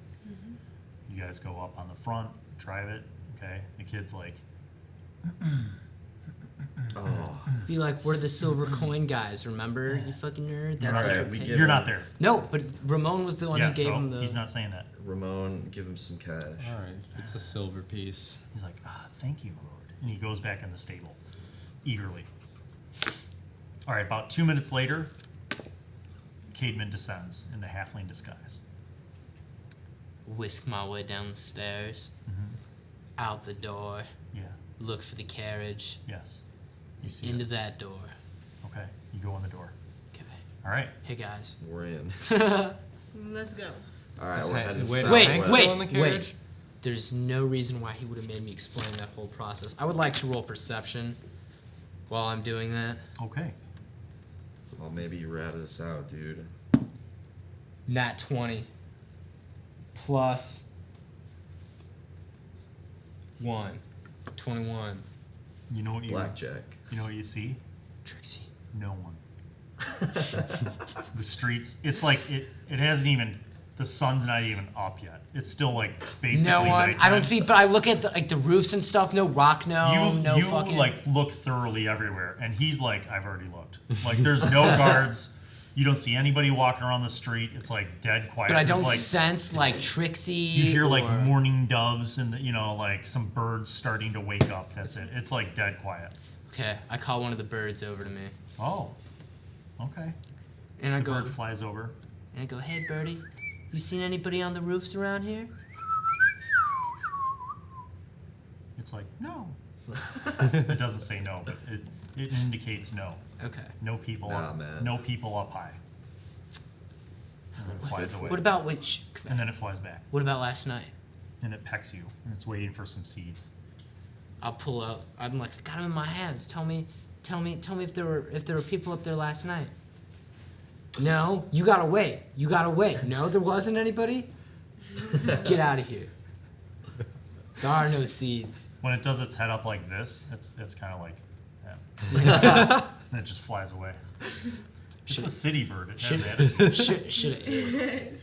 You guys go up on the front, drive it. Okay. The kid's like, Oh. Be like, we're the silver coin guys, remember? You fucking nerd. That's Alright, like, we okay. give you're him- not there. No, but Ramone was the one Yeah. who gave So him the. he's not saying that. Ramone, give him some cash. All right, it's a silver piece. He's like, thank you, Lord. And he goes back in the stable, eagerly. All right, about 2 minutes later, Caedmon descends in the halfling disguise. Whisk my way down the stairs, out the door, Yeah, look for the carriage, yes. You see into it. that door. Okay, you go in the door. Okay. All right. Hey guys. We're in. Let's go. All right, we're Hey, heading wait, Wait, Hank's southwest. still in the carriage? wait. There's no reason why he would have made me explain that whole process. I would like to roll perception while I'm doing that. Okay. Well, maybe you ratted us out, dude. Nat 20 plus 1. 21. You know what you Blackjack. You know what you see? Trixie. No one. The streets. It's like it hasn't even. The sun's not even up yet. It's still like basically No one. I nighttime. don't see, but I look at the roofs and stuff. No rock gnome. No you fucking. like look thoroughly everywhere, and he's like, I've already looked. Like, there's no guards. You don't see anybody walking around the street. It's like dead quiet. but I There's, don't like, sense like Trixie. You hear like or- morning doves and like some birds starting to wake up. That's it. It's like dead quiet. Okay, I call one of the birds over to me, Oh, okay. and I The go, bird flies over. hey birdie, you seen anybody on the roofs around here? It's like no. It doesn't say no, but it indicates no. Okay. No people. Nah, up, man. No people up high. And then it flies away. What about which? And then it flies back. What about last night? and it pecks you, and it's waiting for some seeds. I'll pull out. I'm like, I got them in my hands. Tell me if there were people up there last night. No, you gotta wait. No, there wasn't anybody. Get out of here. There are no seeds. When it does its head up like this, it's kind of like, yeah. And it just flies away. It's a city bird. It has attitude. Should have ate it.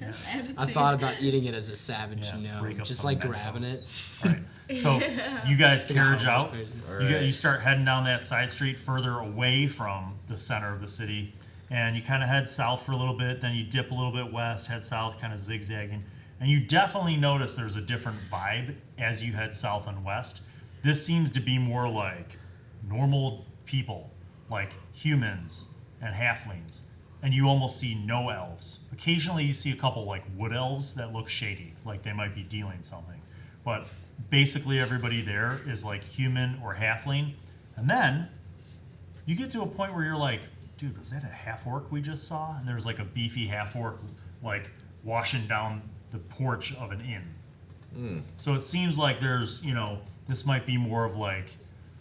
I thought about eating it as a savage, break up just some like Mentos. grabbing it. All right. So you guys like a carriage homeless out. person. You start heading down that side street further away from the center of the city. And you kind of head south for a little bit. Then you dip a little bit west, head south, kind of zigzagging. And you definitely notice there's a different vibe as you head south and west. This seems to be more like normal people, like humans and halflings. And you almost see no elves. Occasionally you see a couple like wood elves that look shady, like they might be dealing something. But basically everybody there is like human or halfling. And then you get to a point where you're like, dude, was that a half-orc we just saw? And there's like a beefy half-orc like washing down the porch of an inn. So it seems like there's, this might be more of like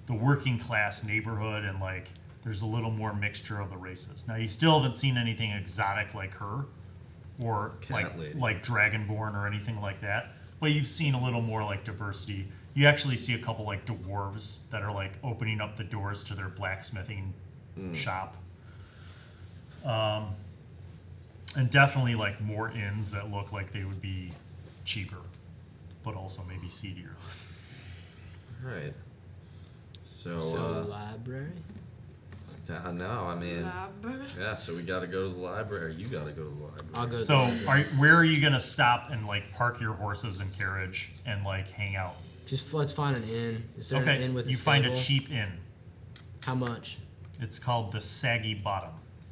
the working class neighborhood, and like there's a little more mixture of the races. Now you still haven't seen anything exotic like her, or Cat lady. like Dragonborn or anything like that. But you've seen a little more like diversity. You actually see a couple like dwarves that are like opening up the doors to their blacksmithing shop. And definitely like more inns that look like they would be cheaper, but also maybe seedier. Right. So, Library. no, I mean, Library. yeah. So we got to go to the library. You got to go to the library. I'll go. So where are you gonna stop and like park your horses and carriage and like hang out? Let's find an inn. Is there an Okay, inn with a you find a stable? cheap inn. How much? It's called the Saggy Bottom.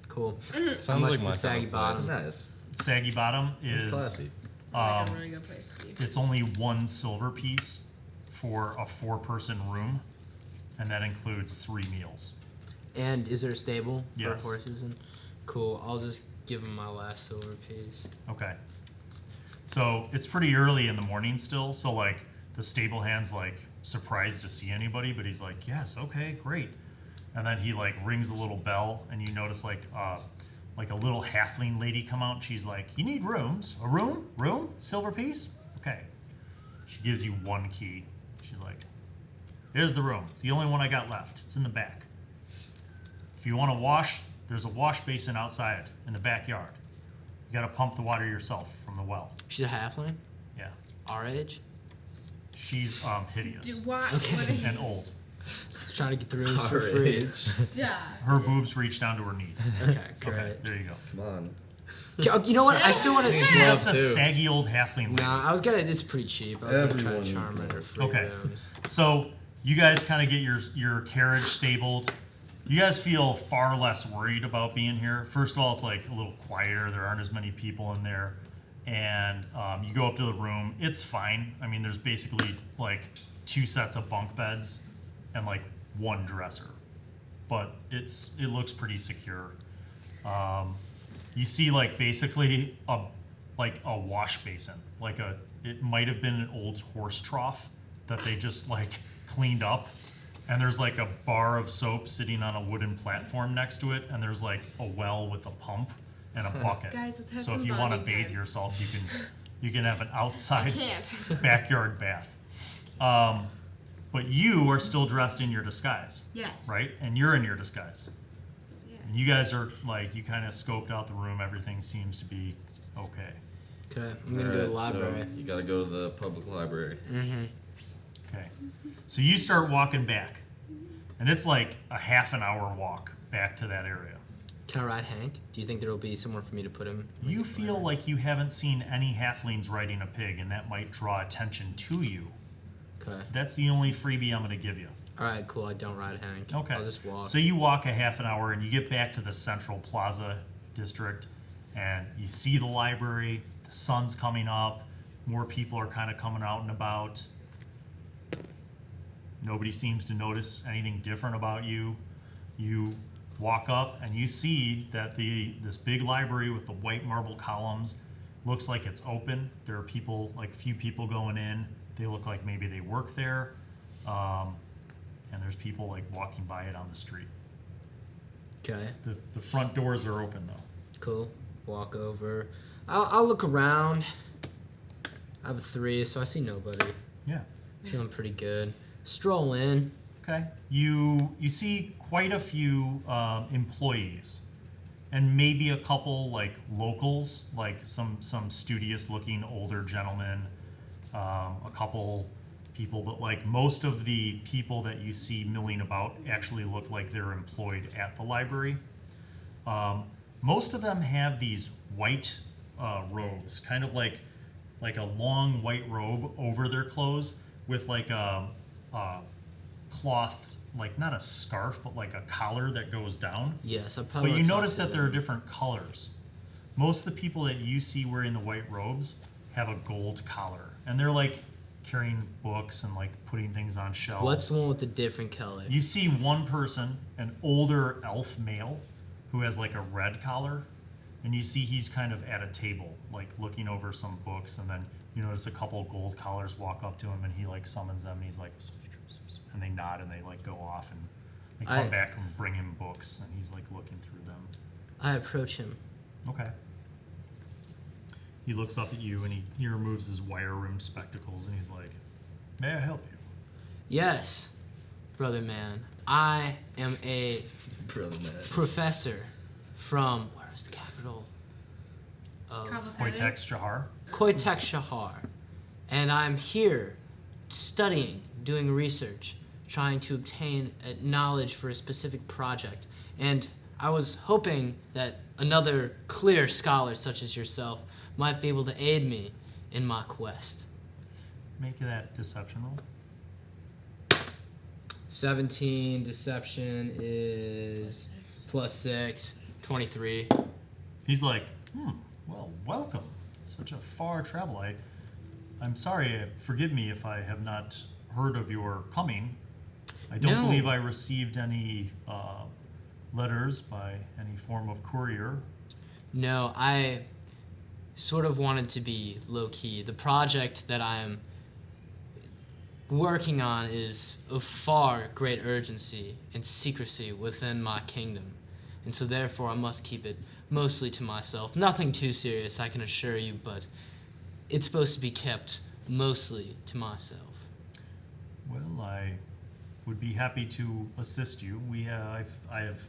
Cool. Sounds How much like the my saggy kind of bottom? place. Nice. Saggy Bottom It's is classy. Like a really good place to be. it's only 1 silver piece for a 4-person room, and that includes 3 meals. And is there a stable Yes. for horses? And cool. I'll just give him my last silver piece. Okay. So it's pretty early in the morning still, so like the stable hand's like surprised to see anybody, but he's like, yes, okay, great. And then he like rings a little bell, and you notice like a little halfling lady come out. And she's like, you need rooms? A room? Silver piece? Okay. She gives you 1 key. She's like, here's the room. It's the only one I got left. It's in the back. If you want to wash, there's a wash basin outside in the backyard. You got to pump the water yourself from the well. She's a halfling? Yeah. Our age? She's hideous Do what? What are you? and old. Just trying to get the rooms for Alright. free. Stop. Her boobs reach down to her knees. Okay, great. Okay, there you go. Come on. You know what? I still want to. Love That's a too. saggy old halfling lady. Nah, I was gonna. It's pretty cheap. I was gonna try Everyone to charm her knows. for free Okay. rooms. So you guys kind of get your carriage stabled. You guys feel far less worried about being here. First of all, it's like a little quieter. There aren't as many people in there. And you go up to the room. It's fine. I mean, there's basically like 2 sets of bunk beds and like 1 dresser. But it looks pretty secure. You see like basically a wash basin. It might have been an old horse trough that they just like cleaned up. And there's like a bar of soap sitting on a wooden platform next to it, and there's like a well with a pump and a bucket. Guys, let's have so some if you want to bonding bathe time. yourself, you can have an outside I can't. backyard bath. But you are still dressed in your disguise, Yes. right? And you're in your disguise. Yeah. And you guys are like, you kind of scoped out the room. Everything seems to be okay. Okay, I'm gonna go to the Alright, library. So you got to go to the public library. Mm-hmm. Okay. So you start walking back, and it's like a half an hour walk back to that area. Can I ride Hank? Do you think there will be somewhere for me to put him? You feel like you haven't seen any halflings riding a pig, and that might draw attention to you. Okay. That's the only freebie I'm going to give you. All right, cool. I don't ride Hank. Okay. I'll just walk. So you walk a half an hour, and you get back to the Central Plaza district, and you see the library. The sun's coming up. More people are kind of coming out and about. Nobody seems to notice anything different about you. You walk up and you see that this big library with the white marble columns Looks like it's open. There are people, like few people going in. They look like maybe they work there. And there's people like walking by it on the street. Okay. The front doors are open though. Cool. Walk over. I'll look around. I have a 3, so I see nobody. Yeah. Feeling pretty good. Stroll in. Okay. You see quite a few employees, and maybe a couple like locals, like some studious-looking older gentlemen, a couple people, but like most of the people that you see milling about actually look like they're employed at the library. Most of them have these white robes, kind of like a long white robe over their clothes with like a cloth, like not a scarf, but like a collar that goes down. Yes, I probably. But you wanna talk notice to that there are them. different colors. Most of the people that you see wearing the white robes have a gold collar, and they're like carrying books and like putting things on shelves. What's the one with the different color? You see one person, an older elf male, who has like a red collar, and you see he's kind of at a table, like looking over some books, and then you notice a couple gold collars walk up to him, and he like summons them, and he's like, and they nod, and they like go off, and they come back and bring him books, and he's like looking through them. I approach him. Okay. He looks up at you, and he removes his wire-rimmed spectacles, and he's like, "May I help you?" Yes, brother man. I am a Brother man. professor from where's the capital of Poitex Jahar. Koitek Shahar, and I'm here studying, doing research, trying to obtain knowledge for a specific project. And I was hoping that another clear scholar such as yourself might be able to aid me in my quest. Make that deception roll. 17 deception is plus 6, 23. He's like, well, welcome. Such a far travel. I'm sorry, forgive me if I have not heard of your coming. I don't No. believe I received any letters by any form of courier. No, I sort of wanted to be low-key. The project that I'm working on is of far great urgency and secrecy within my kingdom. And so therefore I must keep it mostly to myself. Nothing too serious, I can assure you, but it's supposed to be kept mostly to myself. Well, I would be happy to assist you. I have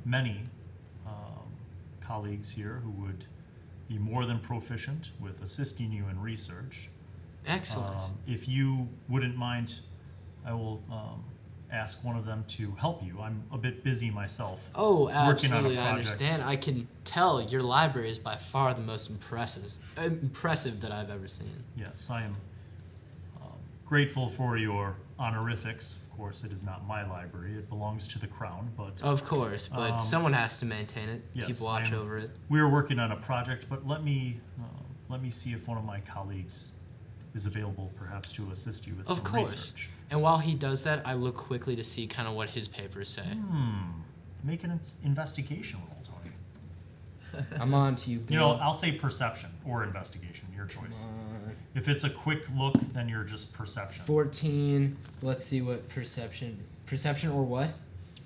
many colleagues here who would be more than proficient with assisting you in research. Excellent. If you wouldn't mind, I will ask one of them to help you. I'm a bit busy myself. Oh, working on a absolutely, I project. understand. I can tell your library is by far the most impressive that I've ever seen. Yes, I am grateful for your honorifics. Of course, it is not my library. It belongs to the crown, but Of course, but someone has to maintain it, yes, keep watch over it. we are working on a project, but let me see if one of my colleagues is available perhaps to assist you with Of some course. research. And while he does that, I look quickly to see kind of what his papers say. Make an investigation roll, Tony. I'm on to you, Bill. You know, I'll say perception or investigation, your choice. If it's a quick look, then you're just perception. 14. Let's see what perception or what?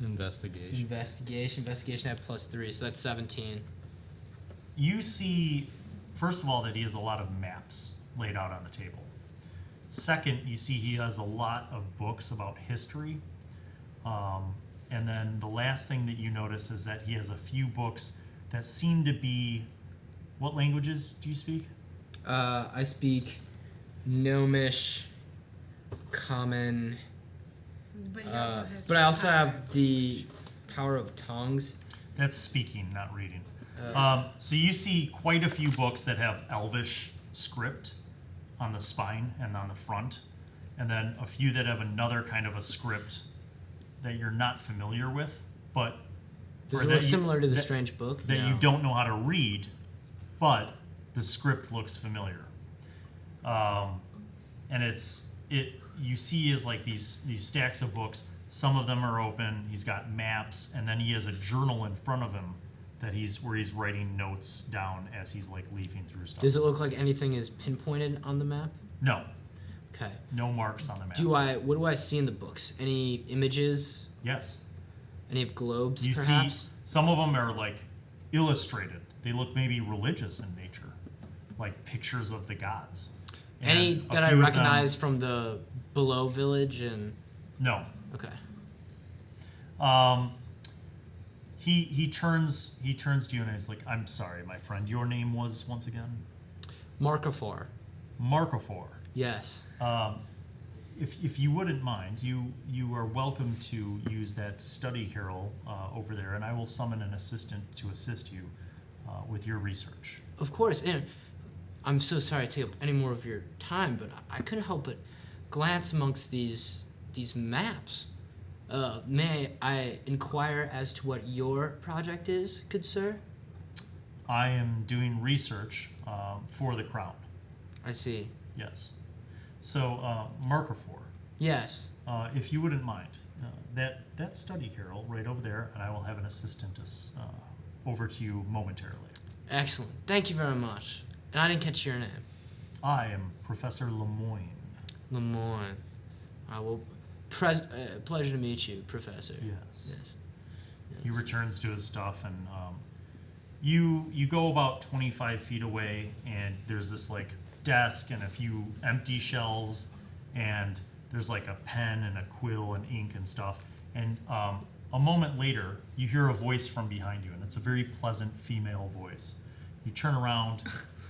Investigation. Investigation I have plus 3, so that's 17. You see, first of all, that he has a lot of maps laid out on the table. Second, you see he has a lot of books about history. And then the last thing that you notice is that he has a few books that seem to be... What languages do you speak? I speak Gnomish, Common, But he also has but the I also power. have the power of tongues. That's speaking, not reading. So you see quite a few books that have Elvish script on the spine and on the front, and then a few that have another kind of a script that you're not familiar with, but Does or it that look you- similar to the that- strange book? that No. you don't know how to read, but the script looks familiar. And you see is like these stacks of books. Some of them are open. He's got maps, and then he has a journal in front of him that he's writing notes down as he's like leafing through stuff. Does it look like anything is pinpointed on the map? No, Okay. no marks on the map. What do I see in the books? Any images? Yes. Any of globes, You perhaps? see, some of them are like illustrated. They look maybe religious in nature, like pictures of the gods. Any And a that I few of them- recognize from the below village and No. okay. He turns to you and he's like, "I'm sorry, my friend. Your name was once again Markofor. Markofor. Yes. If you wouldn't mind, you are welcome to use that study carrel over there, and I will summon an assistant to assist you with your research." Of course, and I'm so sorry to take up any more of your time, but I couldn't help but glance amongst these maps. May I inquire as to what your project is, good sir? I am doing research for the crown. I see. Yes. So, Markofor, Yes. if you wouldn't mind, that study carrel right over there, and I will have an assistant over to you momentarily. Excellent. Thank you very much. And I didn't catch your name. I am Professor Lemoyne. Lemoyne. Pleasure to meet you, Professor. Yes. Yes. He returns to his stuff, and you go about 25 feet away, and there's this like desk and a few empty shelves, and there's like a pen and a quill and ink and stuff. And a moment later, you hear a voice from behind you, and it's a very pleasant female voice. You turn around,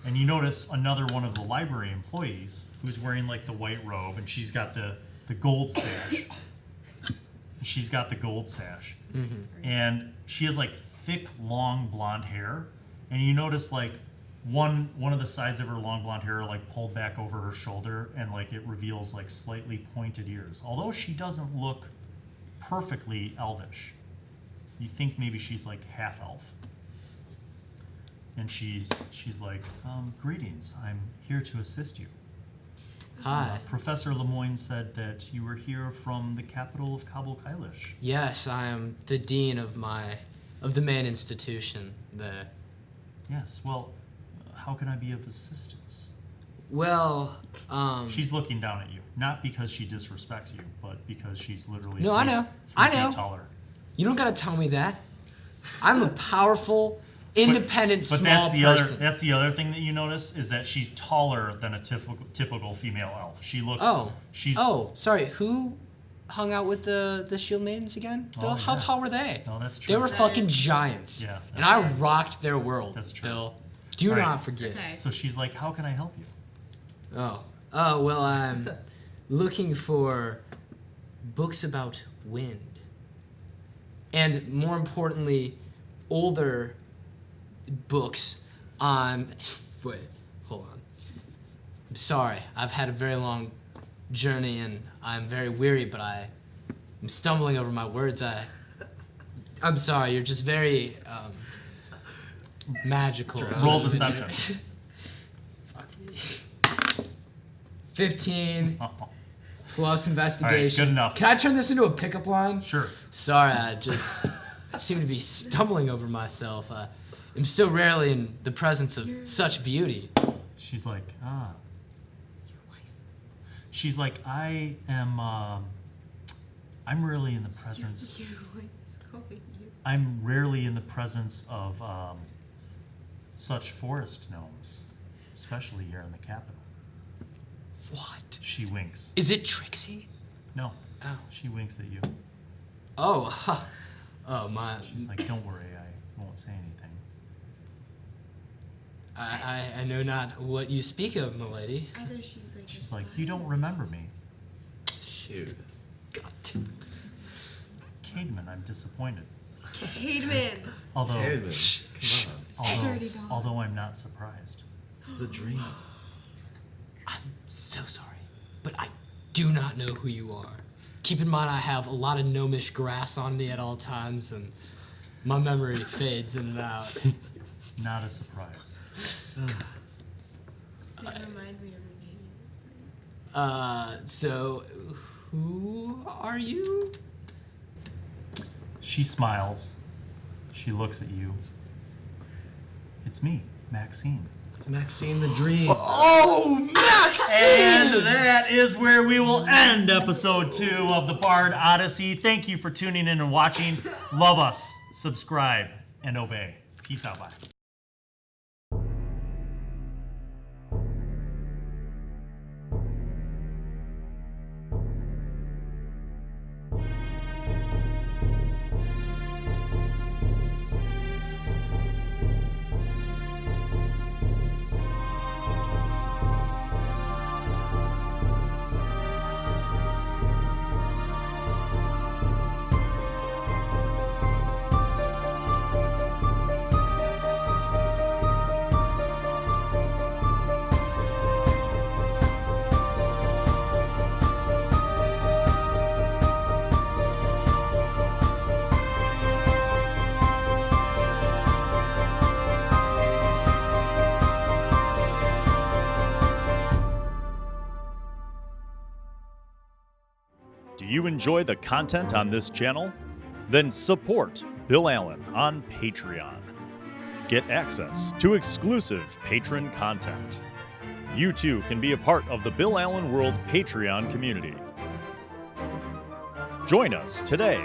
and you notice another one of the library employees who's wearing like the white robe, and she's got the gold sash. She's got the gold sash. Mm-hmm. And she has like thick, long blonde hair. And you notice like one of the sides of her long blonde hair are like pulled back over her shoulder, and like it reveals like slightly pointed ears. Although she doesn't look perfectly elvish. You think maybe she's like half elf. And she's like, "Greetings, I'm here to assist you. Hi. Professor Lemoyne said that you were here from the capital of Kabul Kailish." Yes, I am the dean of the main institution there. Yes, well, how can I be of assistance? Well, She's looking down at you, not because she disrespects you, but because she's literally No, I know. 3 I feet know. taller. you don't gotta tell me that. I'm a powerful, independent, But small person. that's the other thing that you notice is that she's taller than a typical female elf. She looks. She's. Oh, sorry. Who hung out with the Shield Maidens again? Bill? Oh, How yeah. tall were they? No, that's true. They were That fucking is- giants. Yeah, And I rocked their world. That's true. Bill. Do All right. not forget. Okay. So she's like, "How can I help you?" Oh, well, I'm looking for books about wind. And more importantly, older books on. Wait, hold on. I'm sorry, I've had a very long journey and I'm very weary, but I'm stumbling over my words. I'm sorry, you're just very magical. Roll deception. Fuck me. 15 Oh, plus investigation. good enough. Can I turn this into a pickup line? sure. Sorry, I just seem to be stumbling over myself. I'm so rarely in the presence of such beauty. She's like, Your wife. She's like, I am. I'm rarely in the presence. Your wife is calling you. I'm rarely in the presence of such forest gnomes, especially here in the capital. What? She winks. Is it Trixie? No, Oh. she winks at you. Oh, ha. Oh, my. She's like, "Don't worry, I won't say anything." I know not what you speak of, milady. Either she's like. She's like, "You don't remember me, Dude. God damn it. Caedmon. I'm disappointed. Caedmon. Although, Caedmon, come on. Dirty dog. although I'm not surprised. It's the dream. I'm so sorry, but I do not know who you are. Keep in mind I have a lot of gnomish grass on me at all times, and my memory fades in and out. Not a surprise. So remind me of her name. So, who are you? She smiles. She looks at you, It's me, Maxine. It's Maxine the Dream. Oh, Maxine! And that is where we will end episode 2 of the Bard Odyssey. Thank you for tuning in and watching. Love us, subscribe, and obey. Peace out, bye. Do you enjoy the content on this channel? Then support Bill Allen on Patreon. Get access to exclusive patron content. You too can be a part of the Bill Allen World Patreon community. Join us today